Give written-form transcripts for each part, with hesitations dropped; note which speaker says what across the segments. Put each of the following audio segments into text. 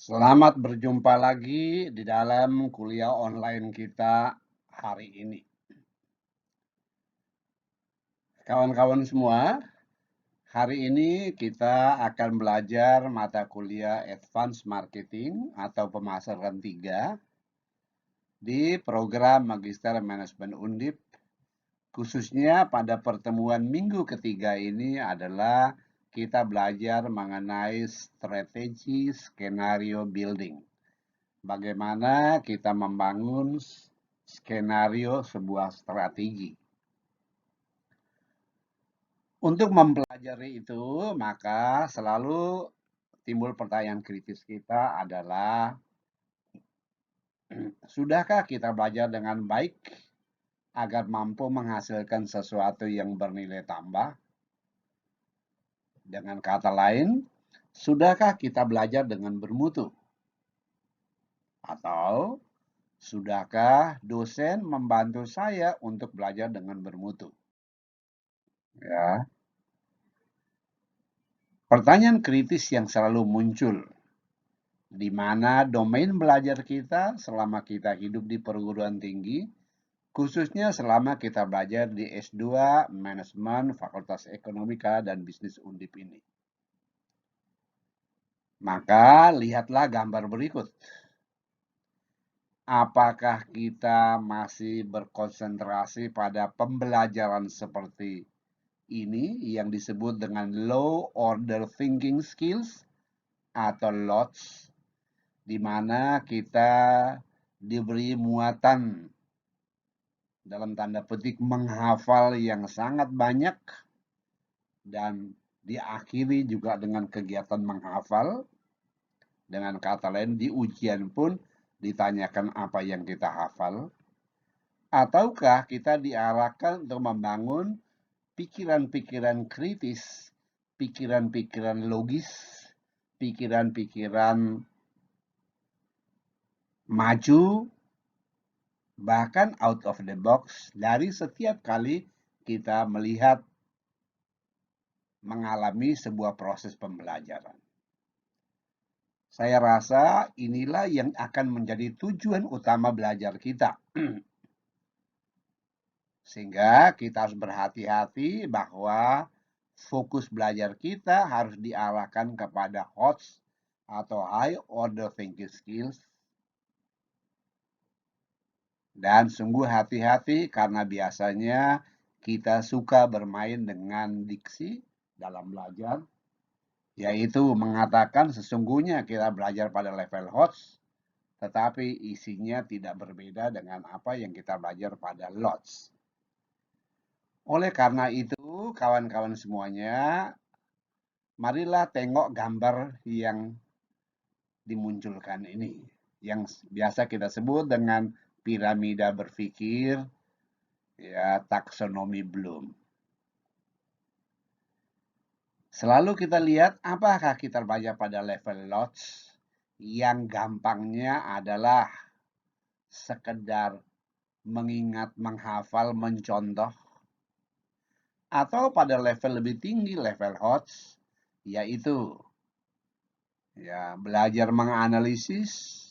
Speaker 1: Selamat berjumpa lagi di dalam kuliah online kita hari ini. Kawan-kawan semua, hari ini kita akan belajar mata kuliah Advanced Marketing atau pemasaran 3 di program Magister Manajemen Undip. Khususnya pada pertemuan minggu ketiga ini adalah kita belajar mengenai strategi skenario building. Bagaimana kita membangun skenario sebuah strategi. Untuk mempelajari itu, maka selalu timbul pertanyaan kritis kita adalah, sudahkah kita belajar dengan baik agar mampu menghasilkan sesuatu yang bernilai tambah? Dengan kata lain, sudahkah kita belajar dengan bermutu? Atau sudahkah dosen membantu saya untuk belajar dengan bermutu? Ya, pertanyaan kritis yang selalu muncul, di mana domain belajar kita selama kita hidup di perguruan tinggi, khususnya selama kita belajar di S2 Manajemen Fakultas Ekonomika dan Bisnis Undip ini. Maka lihatlah gambar berikut. Apakah kita masih berkonsentrasi pada pembelajaran seperti ini yang disebut dengan low order thinking skills atau LOTS, di mana kita diberi muatan dalam tanda petik menghafal yang sangat banyak dan diakhiri juga dengan kegiatan menghafal. Dengan kata lain, di ujian pun ditanyakan apa yang kita hafal. Ataukah kita diarahkan untuk membangun pikiran-pikiran kritis, pikiran-pikiran logis, pikiran-pikiran maju, bahkan out of the box dari setiap kali kita melihat mengalami sebuah proses pembelajaran. Saya rasa inilah yang akan menjadi tujuan utama belajar kita. Sehingga kita harus berhati-hati bahwa fokus belajar kita harus diarahkan kepada HOTS atau High Order Thinking Skills. Dan sungguh hati-hati karena biasanya kita suka bermain dengan diksi dalam belajar, yaitu mengatakan sesungguhnya kita belajar pada level HOTS, tetapi isinya tidak berbeda dengan apa yang kita belajar pada LOTS. Oleh karena itu, kawan-kawan semuanya, marilah tengok gambar yang dimunculkan ini, yang biasa kita sebut dengan piramida berpikir, ya, taksonomi Bloom. Selalu kita lihat apakah kita baca pada level LOTS yang gampangnya adalah sekedar mengingat, menghafal, mencontoh, atau pada level lebih tinggi, level HOTS, yaitu ya belajar menganalisis,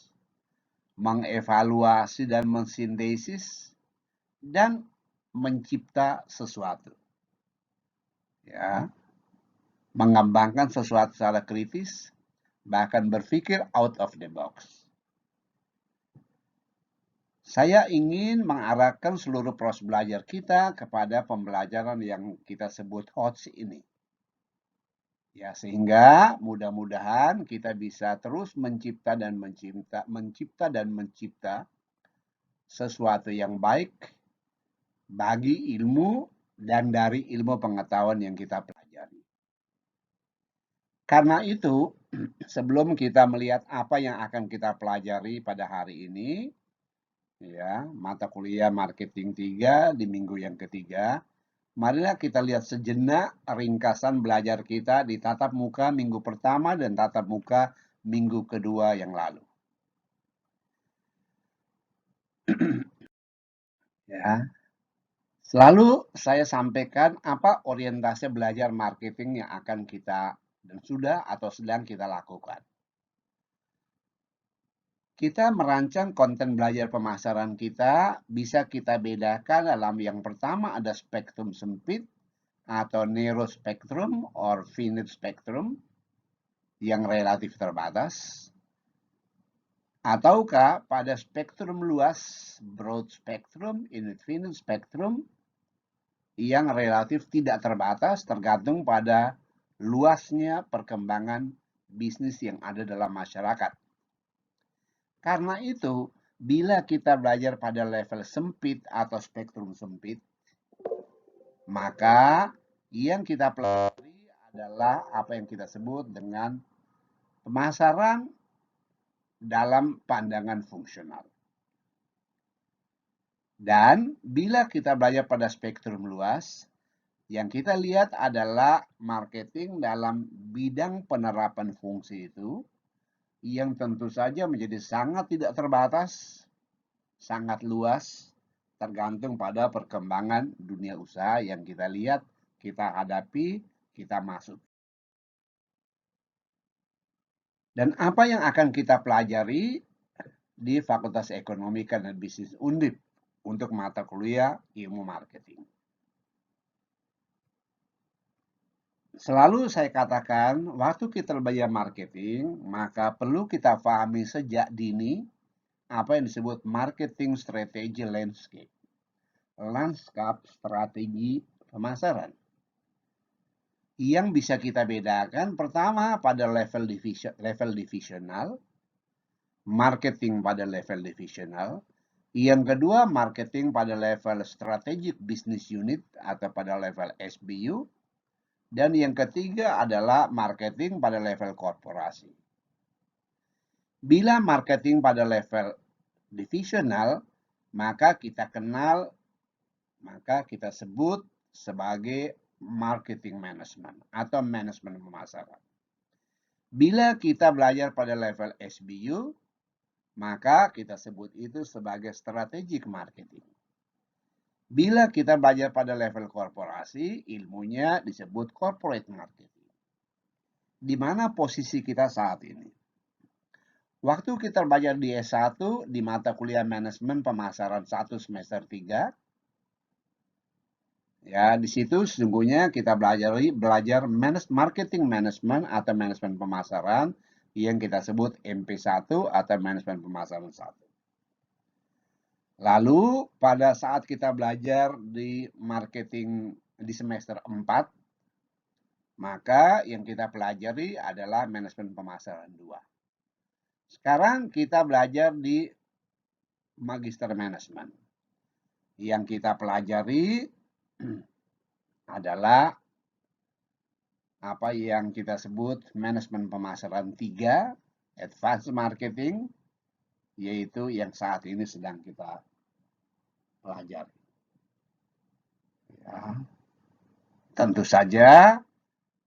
Speaker 1: mengevaluasi dan mensintesis, dan mencipta sesuatu. Ya, mengembangkan sesuatu secara kritis, bahkan berpikir out of the box. Saya ingin mengarahkan seluruh proses belajar kita kepada pembelajaran yang kita sebut HOTS ini. Ya, sehingga mudah-mudahan kita bisa terus mencipta dan mencipta sesuatu yang baik bagi ilmu dan dari ilmu pengetahuan yang kita pelajari. Karena itu, sebelum kita melihat apa yang akan kita pelajari pada hari ini, ya, mata kuliah marketing 3 di minggu yang ketiga, marilah kita lihat sejenak ringkasan belajar kita di tatap muka minggu pertama dan tatap muka minggu kedua yang lalu. Ya, selalu saya sampaikan apa orientasi belajar marketing yang akan kita dan sudah atau sedang kita lakukan. Kita merancang konten belajar pemasaran kita bisa kita bedakan dalam yang pertama ada spektrum sempit atau narrow spectrum or finite spectrum yang relatif terbatas, ataukah pada spektrum luas broad spectrum, infinite spectrum yang relatif tidak terbatas tergantung pada luasnya perkembangan bisnis yang ada dalam masyarakat. Karena itu, bila kita belajar pada level sempit atau spektrum sempit, maka yang kita pelajari adalah apa yang kita sebut dengan pemasaran dalam pandangan fungsional. Dan bila kita belajar pada spektrum luas, yang kita lihat adalah marketing dalam bidang penerapan fungsi itu, yang tentu saja menjadi sangat tidak terbatas, sangat luas, tergantung pada perkembangan dunia usaha yang kita lihat, kita hadapi, kita masuk. Dan apa yang akan kita pelajari di Fakultas Ekonomi dan Bisnis Undip untuk mata kuliah ilmu marketing? Selalu saya katakan, waktu kita belajar marketing, maka perlu kita pahami sejak dini apa yang disebut marketing strategy landscape. Lanskap strategi pemasaran. Yang bisa kita bedakan pertama pada level divisional, marketing pada level divisional. Yang kedua, marketing pada level strategic business unit atau pada level SBU. Dan yang ketiga adalah marketing pada level korporasi. Bila marketing pada level divisional, maka kita kenal, maka kita sebut sebagai marketing management atau manajemen pemasaran. Bila kita belajar pada level SBU, maka kita sebut itu sebagai strategic marketing. Bila kita belajar pada level korporasi, ilmunya disebut corporate marketing. Di mana posisi kita saat ini? Waktu kita belajar di S1 di mata kuliah manajemen pemasaran 1 semester 3, ya di situ sesungguhnya kita belajar marketing management atau manajemen pemasaran yang kita sebut MP1 atau manajemen pemasaran 1. Lalu pada saat kita belajar di marketing di semester 4, maka yang kita pelajari adalah manajemen pemasaran 2. Sekarang kita belajar di magister manajemen. Yang kita pelajari adalah apa yang kita sebut manajemen pemasaran 3, advanced marketing, yaitu yang saat ini sedang kita pelajari. Ya. Tentu saja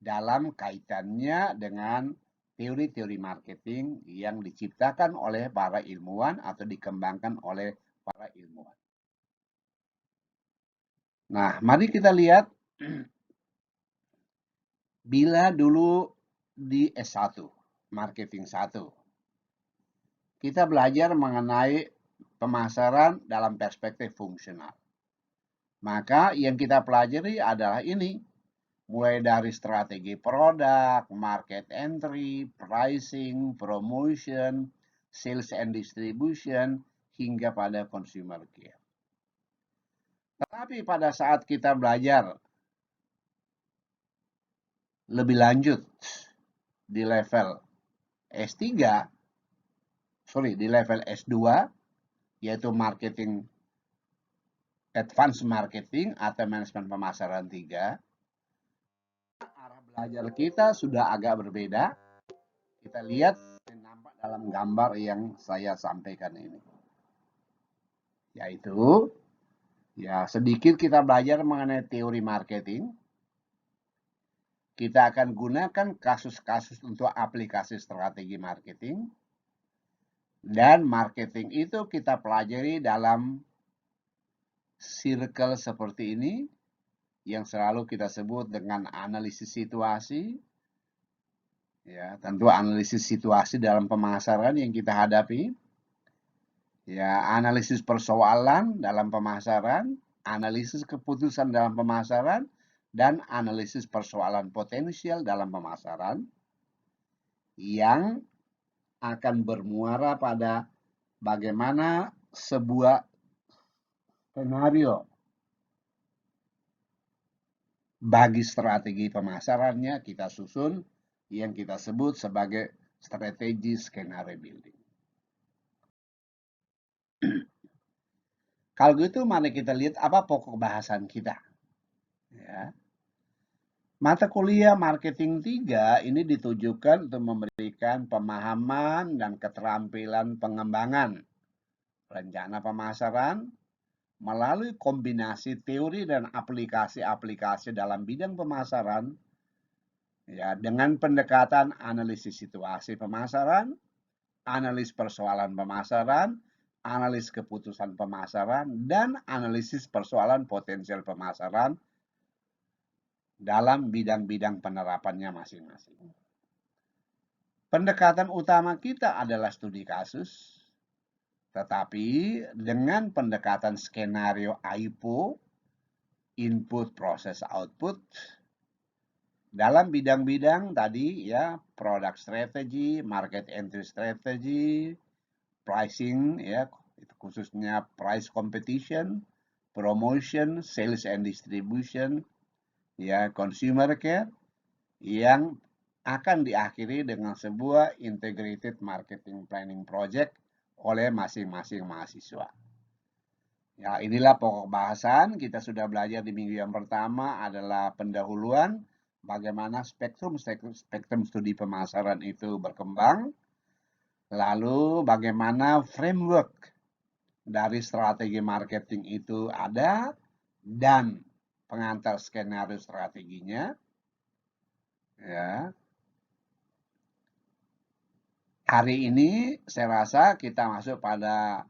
Speaker 1: dalam kaitannya dengan teori-teori marketing yang diciptakan oleh para ilmuwan atau dikembangkan oleh para ilmuwan. Nah, mari kita lihat bila dulu di S1, marketing 1, kita belajar mengenai pemasaran dalam perspektif fungsional. Maka yang kita pelajari adalah ini, mulai dari strategi produk, market entry, pricing, promotion, sales and distribution, hingga pada consumer care. Tetapi pada saat kita belajar lebih lanjut di level S3, di level S2, yaitu marketing, advanced marketing atau manajemen pemasaran 3, arah belajar kita sudah agak berbeda. Kita lihat nampak dalam gambar yang saya sampaikan ini. Yaitu, ya sedikit kita belajar mengenai teori marketing. Kita akan gunakan kasus-kasus untuk aplikasi strategi marketing. Dan marketing itu kita pelajari dalam circle seperti ini, yang selalu kita sebut dengan analisis situasi. Ya, tentu analisis situasi dalam pemasaran yang kita hadapi. Ya, analisis persoalan dalam pemasaran, analisis keputusan dalam pemasaran, dan analisis persoalan potensial dalam pemasaran yang akan bermuara pada bagaimana sebuah skenario bagi strategi pemasarannya kita susun yang kita sebut sebagai strategi skenario building. Kalau gitu mari kita lihat apa pokok bahasan kita. Ya. Mata kuliah Marketing 3 ini ditujukan untuk memberikan pemahaman dan keterampilan pengembangan rencana pemasaran melalui kombinasi teori dan aplikasi-aplikasi dalam bidang pemasaran ya dengan pendekatan analisis situasi pemasaran, analis persoalan pemasaran, analis keputusan pemasaran, dan analisis persoalan potensial pemasaran dalam bidang-bidang penerapannya masing-masing. Pendekatan utama kita adalah studi kasus, tetapi dengan pendekatan skenario AIPO, input, process, output, dalam bidang-bidang tadi ya, product strategy, market entry strategy, pricing ya, khususnya price competition, promotion, sales and distribution, ya, consumer care, yang akan diakhiri dengan sebuah integrated marketing planning project oleh masing-masing mahasiswa. Ya, inilah pokok bahasan. Kita sudah belajar di minggu yang pertama adalah pendahuluan bagaimana spektrum studi pemasaran itu berkembang. Lalu bagaimana framework dari strategi marketing itu ada dan pengantar skenario strateginya. Ya. Hari ini saya rasa kita masuk pada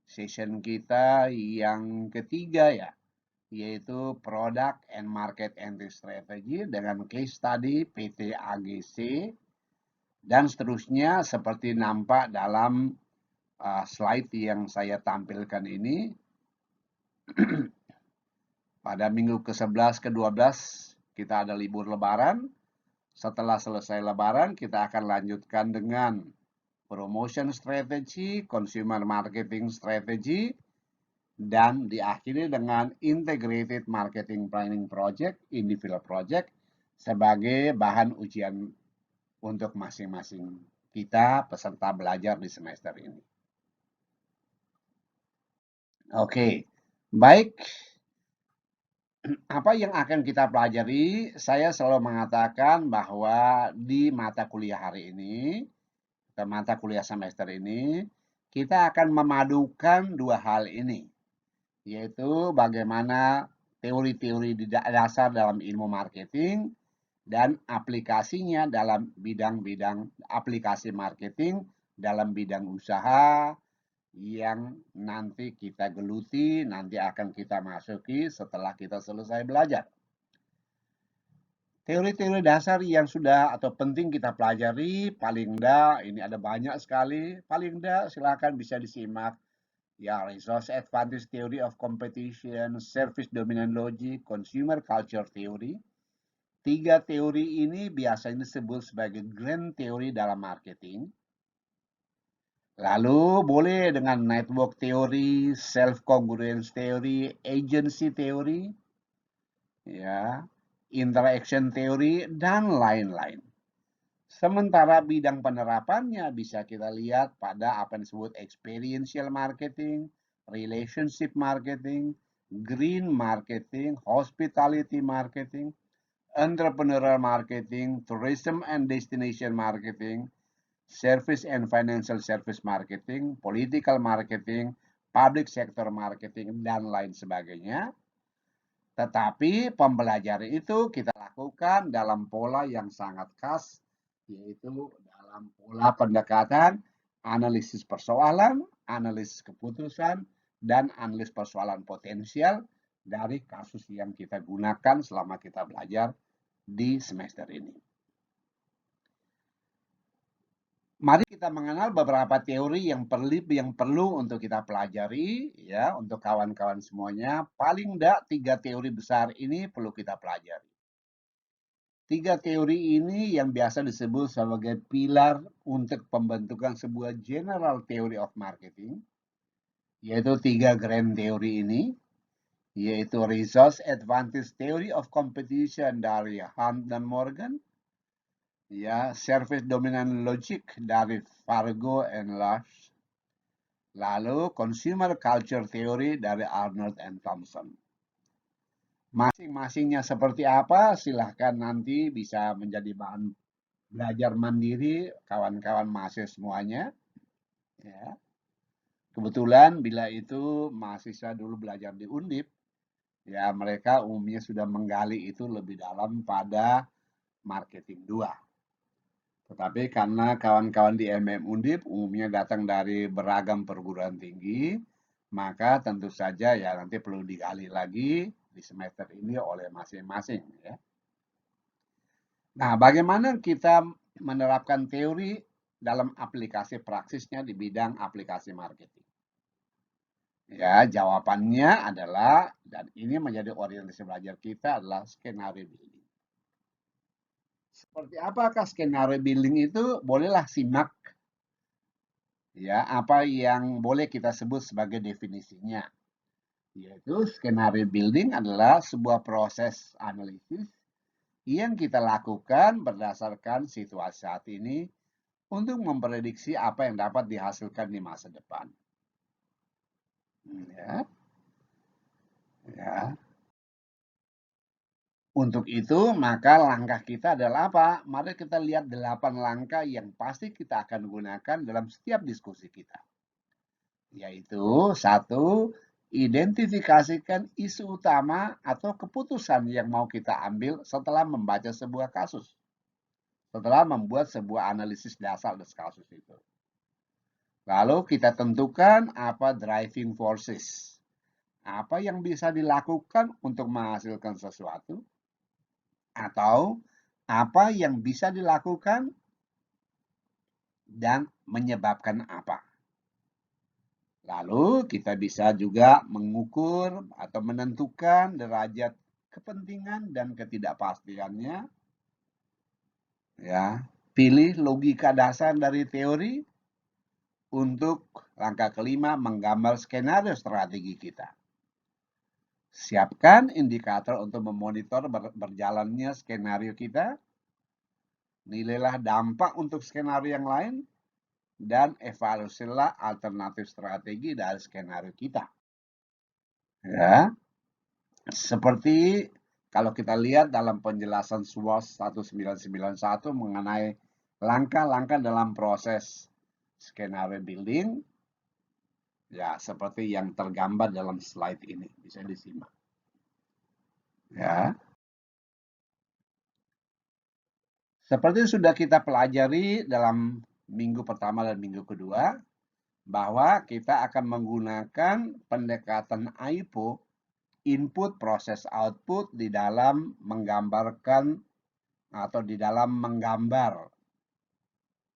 Speaker 1: session kita yang ketiga ya, yaitu Product and Market Entry Strategy dengan case study PT AGC dan seterusnya seperti nampak dalam slide yang saya tampilkan ini. Pada minggu ke-11, ke-12 kita ada libur lebaran. Setelah selesai lebaran kita akan lanjutkan dengan promotion strategy, consumer marketing strategy, dan diakhiri dengan integrated marketing planning project, individual project, sebagai bahan ujian untuk masing-masing kita peserta belajar di semester ini. Oke, baik. Apa yang akan kita pelajari? Saya selalu mengatakan bahwa di mata kuliah hari ini, atau mata kuliah semester ini, kita akan memadukan dua hal ini, yaitu bagaimana teori-teori dasar dalam ilmu marketing dan aplikasinya dalam bidang-bidang aplikasi marketing dalam bidang usaha yang nanti kita geluti, nanti akan kita masuki setelah kita selesai belajar. Teori-teori dasar yang sudah atau penting kita pelajari, paling enggak, ini ada banyak sekali, paling enggak silakan bisa disimak. Ya, resource advantage theory of competition, service dominant logic, consumer culture theory. Tiga teori ini biasanya disebut sebagai grand theory dalam marketing. Lalu boleh dengan network theory, self-congruence theory, agency theory, ya, interaction theory, dan lain-lain. Sementara bidang penerapannya bisa kita lihat pada apa yang disebut experiential marketing, relationship marketing, green marketing, hospitality marketing, entrepreneurial marketing, tourism and destination marketing, service and financial service marketing, political marketing, public sector marketing, dan lain sebagainya. Tetapi pembelajaran itu kita lakukan dalam pola yang sangat khas, yaitu dalam pola pendekatan analisis persoalan, analisis keputusan, dan analisis persoalan potensial dari kasus yang kita gunakan selama kita belajar di semester ini. Mari kita kita mengenal beberapa teori yang perlu untuk kita pelajari, ya, untuk kawan-kawan semuanya. Paling enggak 3 teori besar ini perlu kita pelajari. 3 teori ini yang biasa disebut sebagai pilar untuk pembentukan sebuah general theory of marketing, yaitu 3 grand theory ini, yaitu resource advantage theory of competition dari Hunt dan Morgan, ya, service dominant logic dari Fargo and Lush, lalu consumer culture theory dari Arnold and Thompson. Masing-masingnya seperti apa, silahkan nanti bisa menjadi bahan belajar mandiri kawan-kawan mahasiswa semuanya. Ya. Kebetulan bila itu mahasiswa dulu belajar di Undip, ya mereka umumnya sudah menggali itu lebih dalam pada marketing 2. Tetapi karena kawan-kawan di MM Undip umumnya datang dari beragam perguruan tinggi, maka tentu saja ya nanti perlu digali lagi di semester ini oleh masing-masing. Ya. Nah, bagaimana kita menerapkan teori dalam aplikasi praksisnya di bidang aplikasi marketing? Ya, jawabannya adalah, dan ini menjadi orientasi belajar kita adalah skenario building. Seperti apakah skenario building itu? Bolehlah simak ya apa yang boleh kita sebut sebagai definisinya. Yaitu skenario building adalah sebuah proses analisis yang kita lakukan berdasarkan situasi saat ini untuk memprediksi apa yang dapat dihasilkan di masa depan. Ya. Ya. Untuk itu, maka langkah kita adalah apa? Mari kita lihat 8 langkah yang pasti kita akan gunakan dalam setiap diskusi kita. Yaitu, 1, identifikasikan isu utama atau keputusan yang mau kita ambil setelah membaca sebuah kasus. Setelah membuat sebuah analisis dasar atas kasus itu. Lalu kita tentukan apa driving forces. Apa yang bisa dilakukan untuk menghasilkan sesuatu. Atau apa yang bisa dilakukan dan menyebabkan apa. Lalu kita bisa juga mengukur atau menentukan derajat kepentingan dan ketidakpastiannya. Ya, pilih logika dasar dari teori. Untuk langkah kelima, menggambar skenario strategi kita. Siapkan indikator untuk memonitor berjalannya skenario kita. Nilailah dampak untuk skenario yang lain. Dan evaluasilah alternatif strategi dari skenario kita. Ya, seperti kalau kita lihat dalam penjelasan SWOT 1991 mengenai langkah-langkah dalam proses skenario building, ya seperti yang tergambar dalam slide ini, bisa disimak. Ya. Seperti sudah kita pelajari dalam minggu pertama dan minggu kedua, bahwa kita akan menggunakan pendekatan AIPO, input proses output, di dalam menggambarkan atau di dalam menggambar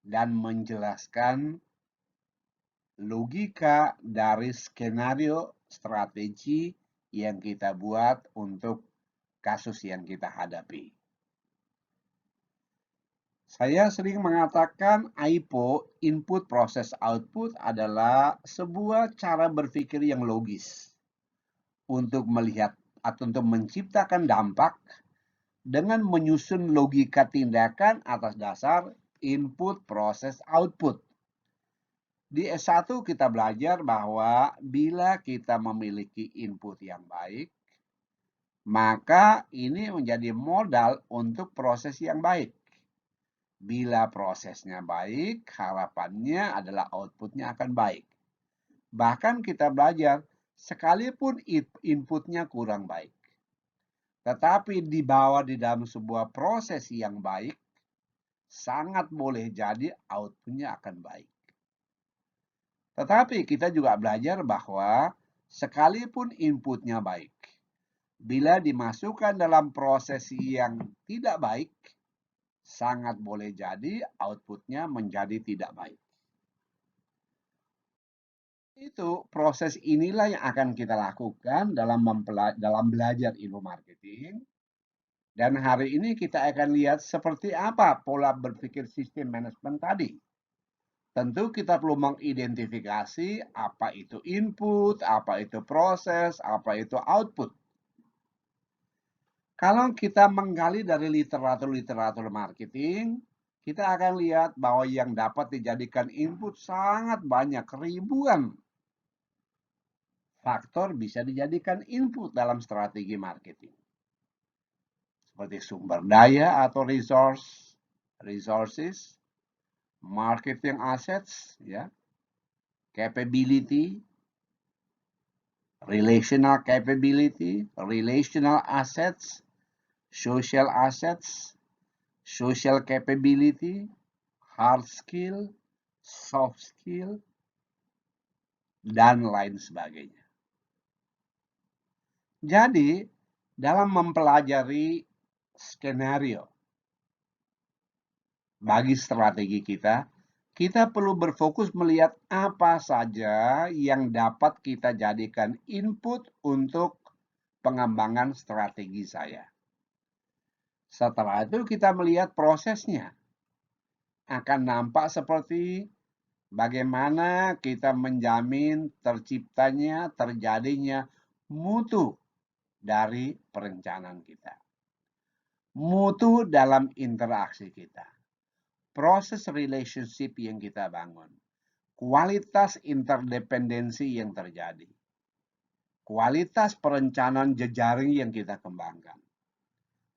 Speaker 1: dan menjelaskan logika dari skenario strategi yang kita buat untuk kasus yang kita hadapi. Saya sering mengatakan AIPO, input proses output, adalah sebuah cara berpikir yang logis untuk melihat atau untuk menciptakan dampak dengan menyusun logika tindakan atas dasar input proses output. Di S1 kita belajar bahwa bila kita memiliki input yang baik, maka ini menjadi modal untuk proses yang baik. Bila prosesnya baik, harapannya adalah outputnya akan baik. Bahkan kita belajar, sekalipun inputnya kurang baik, tetapi dibawa di dalam sebuah proses yang baik, sangat boleh jadi outputnya akan baik. Tetapi kita juga belajar bahwa sekalipun inputnya baik, bila dimasukkan dalam proses yang tidak baik, sangat boleh jadi outputnya menjadi tidak baik. Itu proses inilah yang akan kita lakukan dalam belajar ilmu marketing. Dan hari ini kita akan lihat seperti apa pola berpikir sistem manajemen tadi. Tentu kita perlu mengidentifikasi apa itu input, apa itu proses, apa itu output. Kalau kita menggali dari literatur marketing, kita akan lihat bahwa yang dapat dijadikan input sangat banyak, ribuan faktor bisa dijadikan input dalam strategi marketing. Seperti sumber daya atau resources, marketing assets, ya, capability, relational capability, relational assets, social capability, hard skill, soft skill, dan lain sebagainya. Jadi, dalam mempelajari skenario bagi strategi kita perlu berfokus melihat apa saja yang dapat kita jadikan input untuk pengembangan strategi saya. Setelah itu kita melihat prosesnya. Akan nampak seperti bagaimana kita menjamin terjadinya mutu dari perencanaan kita. Mutu dalam interaksi kita. Proses relationship yang kita bangun. Kualitas interdependensi yang terjadi. Kualitas perencanaan jejaring yang kita kembangkan.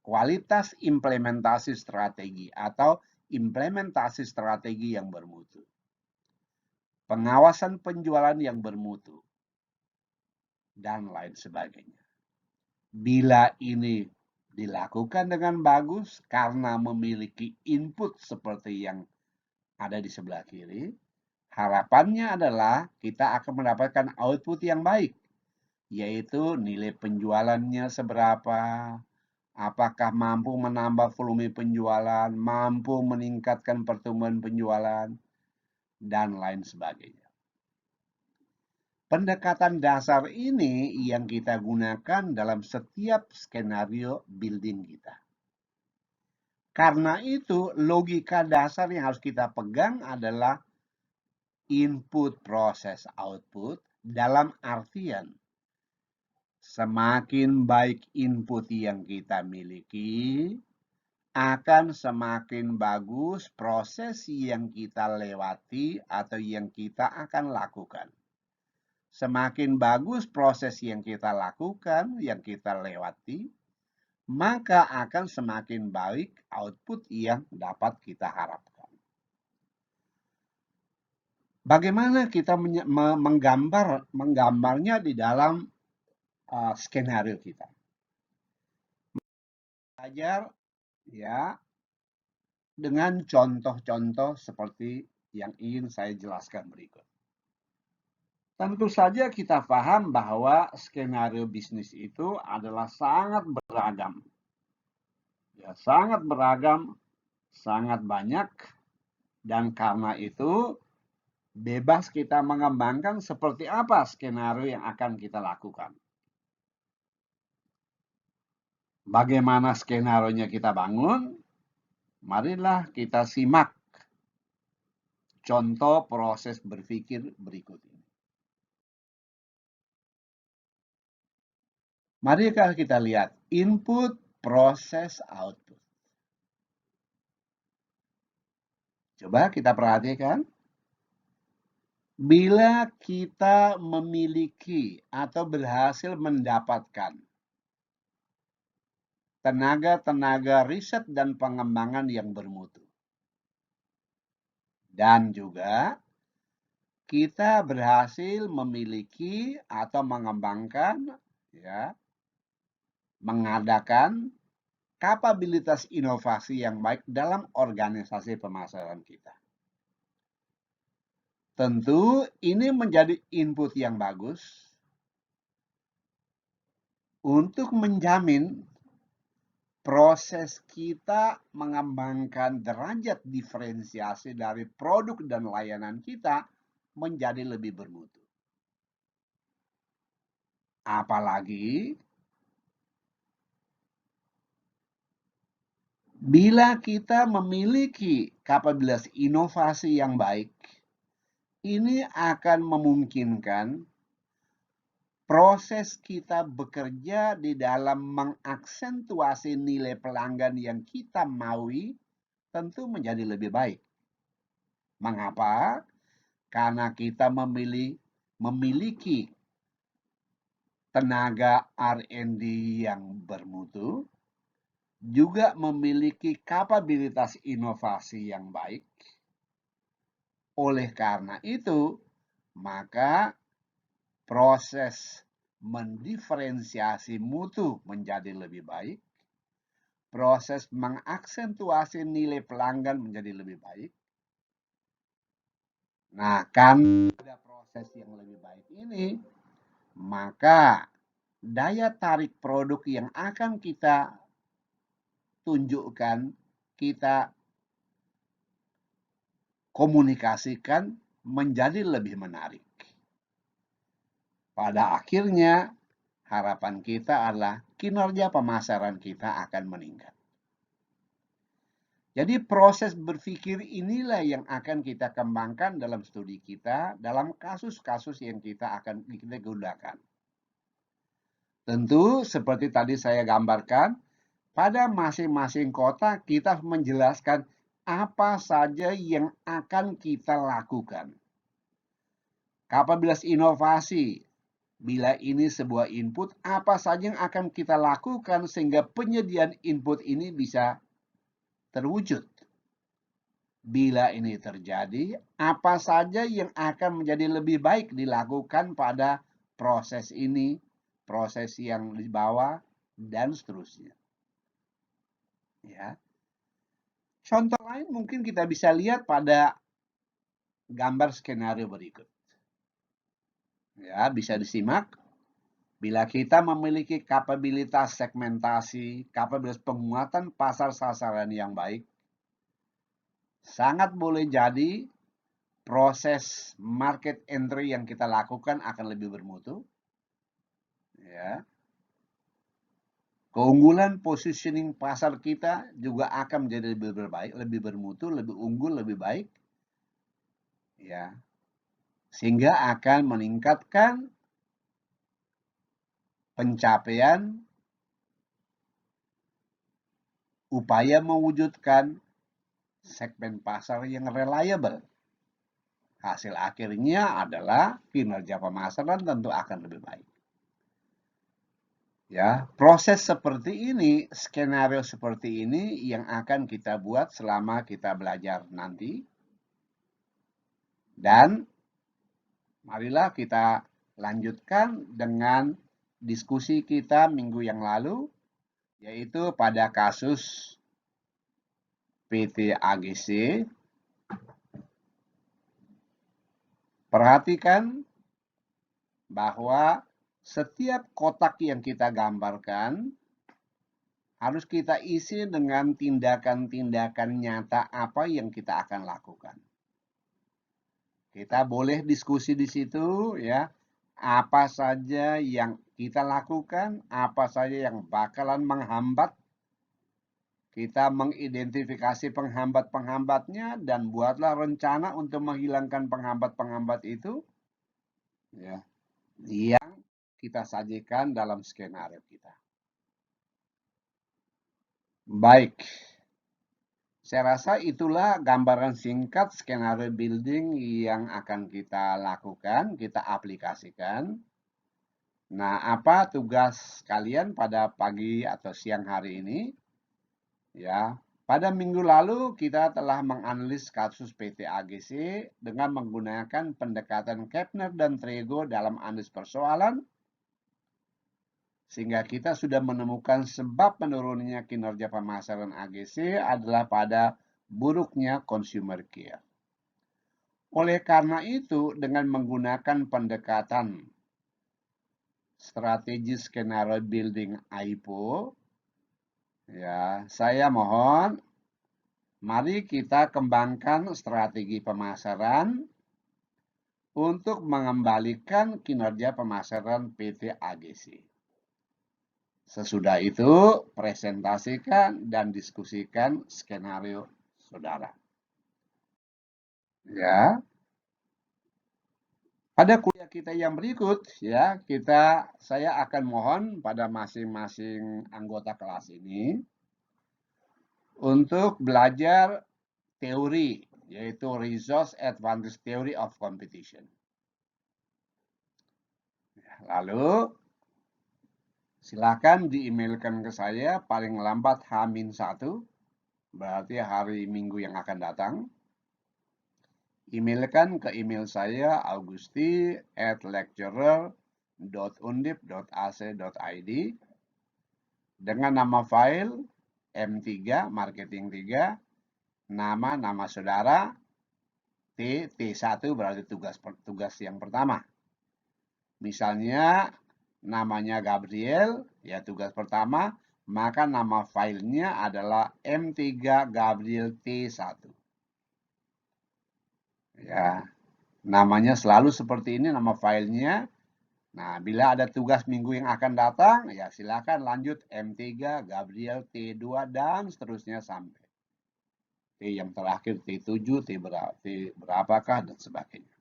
Speaker 1: Kualitas implementasi strategi atau implementasi strategi yang bermutu. Pengawasan penjualan yang bermutu. Dan lain sebagainya. Bila ini dilakukan dengan bagus karena memiliki input seperti yang ada di sebelah kiri, harapannya adalah kita akan mendapatkan output yang baik, yaitu nilai penjualannya seberapa, apakah mampu menambah volume penjualan, mampu meningkatkan pertumbuhan penjualan, dan lain sebagainya. Pendekatan dasar ini yang kita gunakan dalam setiap skenario building kita. Karena itu, logika dasar yang harus kita pegang adalah input, proses, output dalam artian semakin baik input yang kita miliki, akan semakin bagus proses yang kita lewati atau yang kita akan lakukan. Semakin bagus proses yang kita lakukan, yang kita lewati, maka akan semakin baik output yang dapat kita harapkan. Bagaimana kita menggambarnya di dalam skenario kita? Belajar ya dengan contoh-contoh seperti yang ingin saya jelaskan berikut. Tentu saja kita paham bahwa skenario bisnis itu adalah sangat beragam. Ya, sangat beragam, sangat banyak, dan karena itu bebas kita mengembangkan seperti apa skenario yang akan kita lakukan. Bagaimana skenario-nya kita bangun? Marilah kita simak contoh proses berpikir berikut ini. Mari kita lihat input, proses, output. Coba kita perhatikan. Bila kita memiliki atau berhasil mendapatkan tenaga riset dan pengembangan yang bermutu. Dan juga kita berhasil memiliki atau mengembangkan, ya, mengadakan kapabilitas inovasi yang baik dalam organisasi pemasaran kita. Tentu ini menjadi input yang bagus untuk menjamin proses kita mengembangkan derajat diferensiasi dari produk dan layanan kita menjadi lebih bermutu. Apalagi bila kita memiliki kapabilitas inovasi yang baik, ini akan memungkinkan proses kita bekerja di dalam mengaksentuasi nilai pelanggan yang kita maui tentu menjadi lebih baik. Mengapa? Karena kita memiliki tenaga R&D yang bermutu, juga memiliki kapabilitas inovasi yang baik. Oleh karena itu, maka proses mendiferensiasi mutu menjadi lebih baik, proses mengaksentuasi nilai pelanggan menjadi lebih baik. Nah, karena ada proses yang lebih baik ini, maka daya tarik produk yang akan kita tunjukkan, kita komunikasikan menjadi lebih menarik. Pada akhirnya, harapan kita adalah kinerja pemasaran kita akan meningkat. Jadi proses berpikir inilah yang akan kita kembangkan dalam studi kita, dalam kasus-kasus yang kita gunakan. Tentu seperti tadi saya gambarkan, pada masing-masing kota kita menjelaskan apa saja yang akan kita lakukan. Kapabilitas inovasi, bila ini sebuah input, apa saja yang akan kita lakukan sehingga penyediaan input ini bisa terwujud. Bila ini terjadi, apa saja yang akan menjadi lebih baik dilakukan pada proses ini, proses yang di bawah, dan seterusnya. Ya. Contoh lain mungkin kita bisa lihat pada gambar skenario berikut. Ya, bisa disimak. Bila kita memiliki kapabilitas segmentasi, kapabilitas penguatan pasar sasaran yang baik, sangat boleh jadi proses market entry yang kita lakukan akan lebih bermutu. Ya. Keunggulan positioning pasar kita juga akan menjadi lebih berbaik, lebih bermutu, lebih unggul, lebih baik. Ya. Sehingga akan meningkatkan pencapaian upaya mewujudkan segmen pasar yang reliable. Hasil akhirnya adalah kinerja pemasaran tentu akan lebih baik. Ya, proses seperti ini, skenario seperti ini yang akan kita buat selama kita belajar nanti. Dan marilah kita lanjutkan dengan diskusi kita minggu yang lalu, yaitu pada kasus PT AGC. Perhatikan bahwa setiap kotak yang kita gambarkan harus kita isi dengan tindakan-tindakan nyata apa yang kita akan lakukan. Kita boleh diskusi di situ ya, apa saja yang kita lakukan, apa saja yang bakalan menghambat. Kita mengidentifikasi penghambat-penghambatnya dan buatlah rencana untuk menghilangkan penghambat-penghambat itu ya, yang kita sajikan dalam skenario kita. Baik, saya rasa itulah gambaran singkat skenario building yang akan kita lakukan, kita aplikasikan. Nah, apa tugas kalian pada pagi atau siang hari ini? Ya, pada minggu lalu kita telah menganalisis kasus PT AGC dengan menggunakan pendekatan Kapner dan Trego dalam analisis persoalan, sehingga kita sudah menemukan sebab menurunnya kinerja pemasaran AGC adalah pada buruknya consumer care. Oleh karena itu, dengan menggunakan pendekatan strategi skenario building AIPO, ya, saya mohon mari kita kembangkan strategi pemasaran untuk mengembalikan kinerja pemasaran PT AGC. Sesudah itu, presentasikan dan diskusikan skenario saudara. Ya, pada kuliah kita yang berikut, ya, saya akan mohon pada masing-masing anggota kelas ini untuk belajar teori, yaitu Resource Advantage Theory of Competition. Lalu, silakan di-emailkan ke saya paling lambat H-1, berarti hari Minggu yang akan datang. Emailkan ke email saya augusti@lecturer.undip.ac.id dengan nama file M3 Marketing 3, nama saudara, T1 berarti tugas yang pertama. Misalnya namanya Gabriel, ya tugas pertama, maka nama filenya adalah M3 Gabriel T1. Ya, namanya selalu seperti ini nama filenya. Nah, bila ada tugas minggu yang akan datang, ya silakan lanjut M3 Gabriel T2 dan seterusnya sampai T yang terakhir T7, T berapakah dan sebagainya.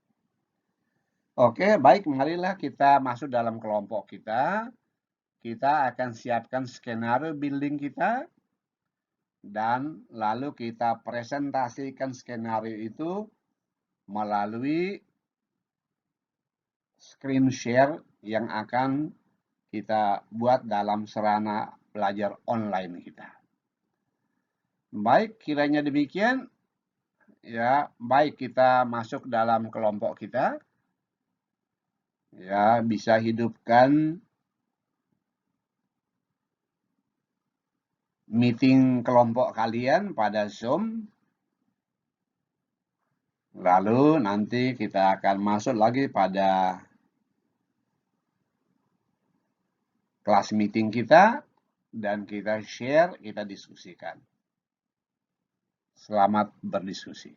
Speaker 1: Oke, baik, marilah kita masuk dalam kelompok kita. Kita akan siapkan skenario building kita dan lalu kita presentasikan skenario itu melalui screen share yang akan kita buat dalam sarana belajar online kita. Baik, kiranya demikian. Ya, baik kita masuk dalam kelompok kita. Ya, bisa hidupkan meeting kelompok kalian pada Zoom. Lalu nanti kita akan masuk lagi pada kelas meeting kita dan kita share, kita diskusikan. Selamat berdiskusi.